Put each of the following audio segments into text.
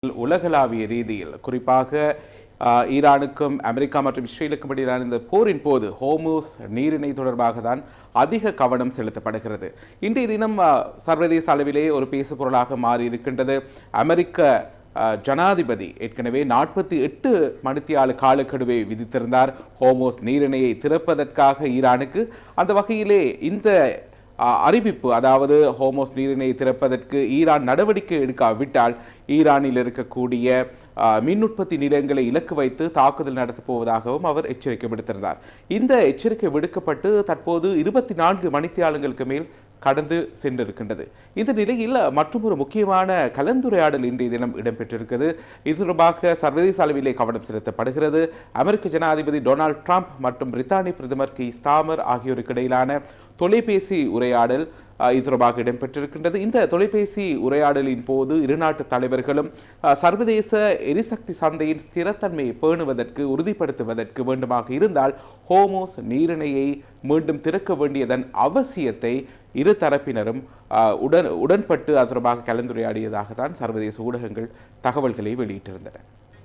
உலகளாவிய ரீதியில் குறிப்பாக ஈரானுக்கும் அமெரிக்கா மற்றும் இஸ்ரேலுக்கும் இடையிலான இந்த போரின் போது ஹோர்முஸ் நீரிணை தொடர்பாக தான் அதிக கவனம் செலுத்தப்படுகிறது. இன்றைய தினம் சர்வதேச அளவிலே ஒரு பேசுபொருளாக மாறி இருக்கின்றது. அமெரிக்க ஜனாதிபதி ஏற்கனவே 48 மணித்தியால காலக்கெடுவை விதித்திருந்தார் ஹோர்முஸ் நீரிணையை திறப்பதற்காக ஈரானுக்கு. அந்த வகையிலே இந்த அறிவிப்பு, அதாவது ஹோர்முஸ் நீரிணையை திறப்பதற்கு ஈரான் நடவடிக்கை எடுக்காவிட்டால் ஈரானில் இருக்கக்கூடிய மின் உற்பத்தி நிலையங்களை இலக்கு வைத்து தாக்குதல் நடத்தப் போவதாகவும் அவர் எச்சரிக்கை விடுத்திருந்தார். இந்த எச்சரிக்கை விடுக்கப்பட்டு தற்போது 24 மணித்தியாலங்களுக்கு மேல் கடந்து சென்றிருக்கின்றது. இந்த நிலையில் மற்றொரு முக்கியமான கலந்துரையாடல் இன்றைய தினம் இடம்பெற்றிருக்கிறது. இது தொடர்பாக சர்வதேச அளவிலே கவனம் செலுத்தப்படுகிறது. அமெரிக்க ஜனாதிபதி டொனால்ட் ட்ரம்ப் மற்றும் பிரித்தானிய பிரதமர் கீர் ஸ்டார்மர் ஆகியோருக்கு இடையிலான தொலைபேசி உரையாடல் இது தொடர்பாக இடம்பெற்றிருக்கின்றது. இந்த தொலைபேசி உரையாடலின் போது இரு நாட்டு தலைவர்களும் சர்வதேச எரிசக்தி சந்தையின் ஸ்திரத்தன்மையை பேணுவதற்கு உறுதிப்படுத்துவதற்கு வேண்டுமாக இருந்தால் ஹோர்முஸ் நீரிணையை மீண்டும் திறக்க வேண்டியதன் அவசியத்தை இரு தரப்பினரும் உடன்பட்டு அது தொடர்பாக கலந்துரையாடியதாக தான் சர்வதேச ஊடகங்கள் தகவல்களை வெளியிட்டிருந்தன.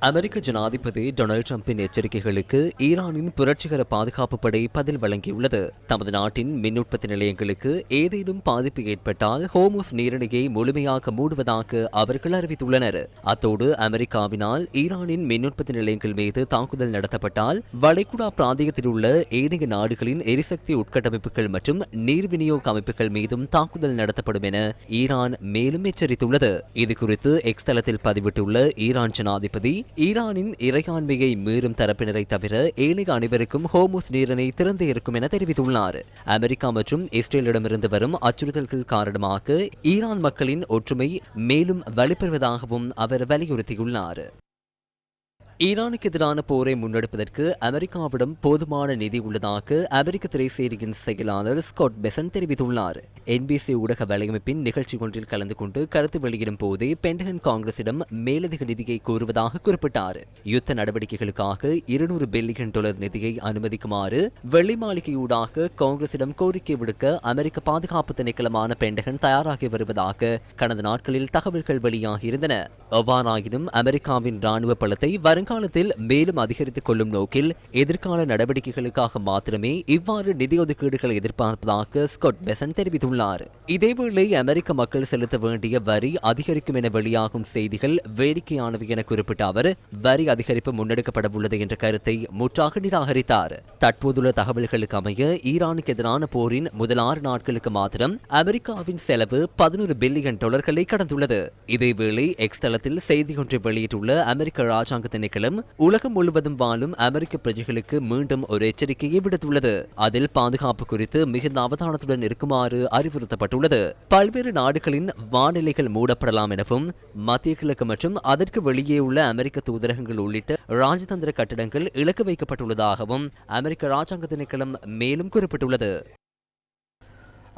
அமெரிக்க ஜனாதிபதி டொனால்டு டிரம்பின் எச்சரிக்கைகளுக்கு ஈரானின் புரட்சிகர பாதுகாப்பு படை பதில் வழங்கியுள்ளது. தமது நாட்டின் மின் உற்பத்தி நிலையங்களுக்கு ஏதேனும் பாதிப்பு ஏற்பட்டால் ஹோர்முஸ் நீரிணையை முழுமையாக மூடுவதாக அவர்கள் அறிவித்துள்ளனர். அத்தோடு அமெரிக்காவினால் ஈரானின் மின் உற்பத்தி நிலையங்கள் மீது தாக்குதல் நடத்தப்பட்டால் வளைகுடா பிராந்தியத்தில் உள்ள ஏனைய நாடுகளின் எரிசக்தி உட்கட்டமைப்புகள் மற்றும் நீர் விநியோக அமைப்புகள் மீதும் தாக்குதல் நடத்தப்படும் என ஈரான் மேலும் எச்சரித்துள்ளது. இதுகுறித்து எக்ஸ் தளத்தில் பதிவிட்டுள்ள ஈரான் ஜனாதிபதி, ஈரானின் இறையாண்மையை மீறும் தரப்பினரை தவிர ஏனைய அனைவருக்கும் ஹோர்முஸ் நீரிணை திறந்தே இருக்கும் என தெரிவித்துள்ளார். அமெரிக்கா மற்றும் இஸ்ரேலிடமிருந்து வரும் அச்சுறுத்தல்கள் காரணமாக ஈரான் மக்களின் ஒற்றுமை மேலும் வலுப்பெறுவதாகவும் அவர் வலியுறுத்தியுள்ளார். ஈரானுக்கு எதிரான போரை முன்னெடுப்பதற்கு அமெரிக்காவிடம் போதுமான நிதி உள்ளதாக அமெரிக்க திரைசேரியின் செயலாளர் ஸ்காட் பெசன் தெரிவித்துள்ளார். என்பிசி ஊடக வலையமைப்பின் நிகழ்ச்சி ஒன்றில் கலந்து கொண்டு கருத்து வெளியிடும் போதே பென்டகன் காங்கிரசிடம் மேலதிக நிதியை கோருவதாக குறிப்பிட்டார். யுத்த நடவடிக்கைகளுக்காக $200 பில்லியன் நிதியை அனுமதிக்குமாறு வெள்ளை மாளிகையூடாக காங்கிரசிடம் கோரிக்கை விடுக்க அமெரிக்க பாதுகாப்பு திணைக்களமான பென்டகன் தயாராகி வருவதாக கடந்த நாட்களில் தகவல்கள் வெளியாகியிருந்தன. எவ்வாறாயினும் அமெரிக்காவின் ராணுவ பலத்தை வருங்காலத்தில் மேலும் அதிகரித்துக் கொள்ளும் நோக்கில் எதிர்கால நடவடிக்கைகளுக்காக மாத்திரமே இவ்வாறு நிதி ஒதுக்கீடுகளை எதிர்பார்ப்பதாக ஸ்காட் பெசன் தெரிவித்துள்ளார். இதேவேளை அமெரிக்க மக்கள் செலுத்த வேண்டிய வரி அதிகரிக்கும் என வெளியாகும் செய்திகள் வேடிக்கையானவை என குறிப்பிட்ட அவர், வரி அதிகரிப்பு முன்னெடுக்கப்பட உள்ளது என்ற கருத்தை முற்றாக நிராகரித்தார். தற்போதுள்ள தகவல்களுக்கு அமைய ஈரானுக்கு எதிரான போரின் முதல் 6 நாட்களுக்கு மாத்திரம் அமெரிக்காவின் செலவு $11 பில்லியன் கடந்துள்ளது. இதேவேளை எக்ஸ் தளத்தில் செய்தி ஒன்றை வெளியிட்டுள்ள அமெரிக்க ராஜாங்க திணைக்களம் உலகம் முழுவதும் வாழும் அமெரிக்க பிரஜைகளுக்கு மீண்டும் ஒரு எச்சரிக்கையை விடுத்துள்ளது. அதில் பாதுகாப்பு குறித்து மிகுந்த அவதானத்துடன் இருக்குமாறு அறிவுறுத்தப்பட்டுள்ளது. பல்வேறு நாடுகளின் வானிலைகள் மூடப்படலாம் எனவும் மத்திய கிழக்கு மற்றும் அதற்கு வெளியே உள்ள அமெரிக்க தூதரகங்கள் உள்ளிட்ட ராஜதந்திர கட்டிடங்கள் இலக்கு வைக்கப்பட்டுள்ளதாகவும் அமெரிக்க ராஜாங்க திணைக்களம் மேலும் குறிப்பிட்டுள்ளது.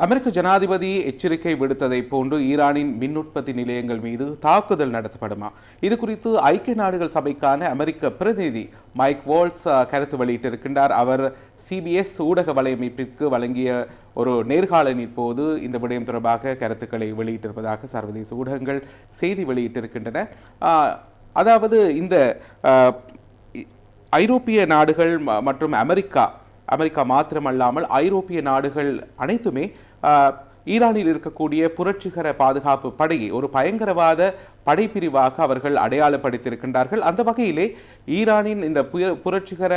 அமெரிக்க ஜனாதிபதி எச்சரிக்கை விடுத்ததை போன்று ஈரானின் மின் உற்பத்தி நிலையங்கள் மீது தாக்குதல் நடத்தப்படுமா? இது குறித்து ஐக்கிய நாடுகள் சபைக்கான அமெரிக்க பிரதிநிதி மைக் வால்ட்ஸ் கருத்து வெளியிட்டிருக்கின்றார். அவர் CBS ஊடக வலையமைப்பிற்கு வழங்கிய ஒரு நேர்காணலின் போது இந்த விடயம் தொடர்பாக கருத்துக்களை வெளியிட்டிருப்பதாக சர்வதேச ஊடகங்கள் செய்தி வெளியிட்டிருக்கின்றன. அதாவது இந்த ஐரோப்பிய நாடுகள் மற்றும் அமெரிக்கா மாத்திரமல்லாமல் ஐரோப்பிய நாடுகள் அனைத்துமே ஈரானில் இருக்கக்கூடிய புரட்சிகர பாதுகாப்பு படையை ஒரு பயங்கரவாத படைப்பிரிவாக அவர்கள் அடையாளப்படுத்தியிருக்கின்றார்கள். அந்த வகையிலே ஈரானின் இந்த புரட்சிகர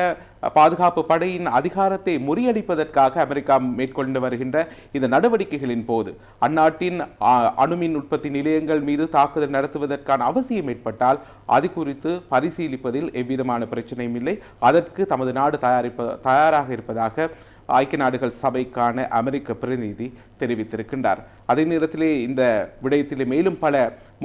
பாதுகாப்பு படையின் அதிகாரத்தை முறியடிப்பதற்காக அமெரிக்கா மேற்கொண்டு வருகின்ற இந்த நடவடிக்கைகளின் போது அந்நாட்டின் அணுமின் உற்பத்தி நிலையங்கள் மீது தாக்குதல் நடத்துவதற்கான அவசியம் ஏற்பட்டால் அது குறித்து பரிசீலிப்பதில் எவ்விதமான பிரச்சனையும் இல்லை. அதற்கு தமது நாடு தயாராக இருப்பதாக ஐக்கிய நாடுகள் சபைக்கான அமெரிக்க பிரதிநிதி தெரிவித்திருக்கின்றார். அதே நேரத்திலே இந்த விடயத்திலே மேலும் பல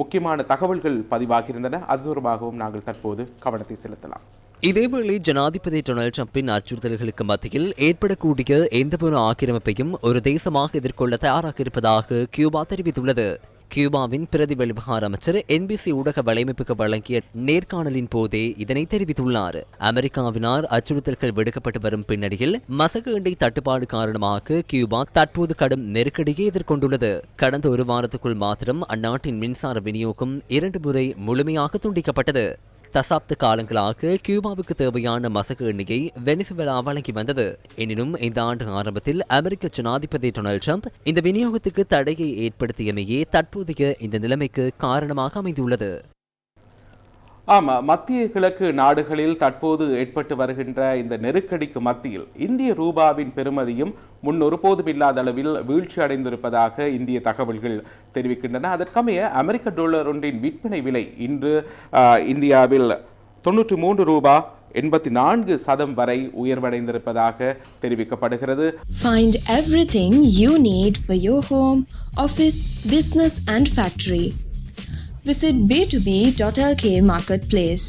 முக்கியமான தகவல்கள் பதிவாகியிருந்தன. அது தொடர்பாகவும் நாங்கள் தற்போது கவனத்தை செலுத்தலாம். இதேவேளை ஜனாதிபதி டொனால்டு டிரம்பின் அச்சுறுத்தல்களுக்கு மத்தியில் ஏற்படக்கூடிய எந்தவொரு ஆக்கிரமிப்பையும் ஒரு தேசமாக எதிர்கொள்ள தயாராக இருப்பதாக கியூபா தெரிவித்துள்ளது. கியூபாவின் பிரதி வெளிவிவகார அமைச்சர் என்பிசி ஊடக வலையமைப்புக்கு வழங்கிய நேர்காணலின் போதே இதனை தெரிவித்துள்ளார். அமெரிக்காவினால் அச்சுறுத்தல்கள் விடுக்கப்பட்டு வரும் பின்னணியில் மசகு எண்ணெய் தட்டுப்பாடு காரணமாக கியூபா தற்போது கடும் நெருக்கடியை எதிர்கொண்டுள்ளது. கடந்த ஒரு வாரத்துக்குள் மாத்திரம் அந்நாட்டின் மின்சார விநியோகம் 2 முறை முழுமையாக துண்டிக்கப்பட்டது. தசாப்த காலங்களாக கியூபாவுக்கு தேவையான மசகு எண்ணெயை வெனிசுவேலா வழங்கி வந்தது. எனினும் இந்த ஆண்டு ஆரம்பத்தில் அமெரிக்க ஜனாதிபதி டொனால்ட் ட்ரம்ப் இந்த விநியோகத்துக்கு தடையை ஏற்படுத்தியமையே தற்போதைய இந்த நிலைமைக்கு காரணமாக அமைந்துள்ளது. மத்திய கிழக்கு நாடுகளில் தற்போது ஏற்பட்டு வருகின்ற இந்த நெருக்கடிக்கு மத்தியில் இந்திய ரூபாவின் பெறுமதியும் முன்னொருபோதும் இல்லாத அளவில் வீழ்ச்சி அடைந்திருப்பதாக இந்திய தகவல்கள் தெரிவிக்கின்றன. அதற்கமைய அமெரிக்க டாலர் ஒன்றின் விற்பனை விலை இன்று இந்தியாவில் 93 ரூபாய் 84 வரை உயர்வடைந்திருப்பதாக தெரிவிக்கப்படுகிறது. Find everything you need for your home, office, business and factory. Visit b2b.lk Marketplace.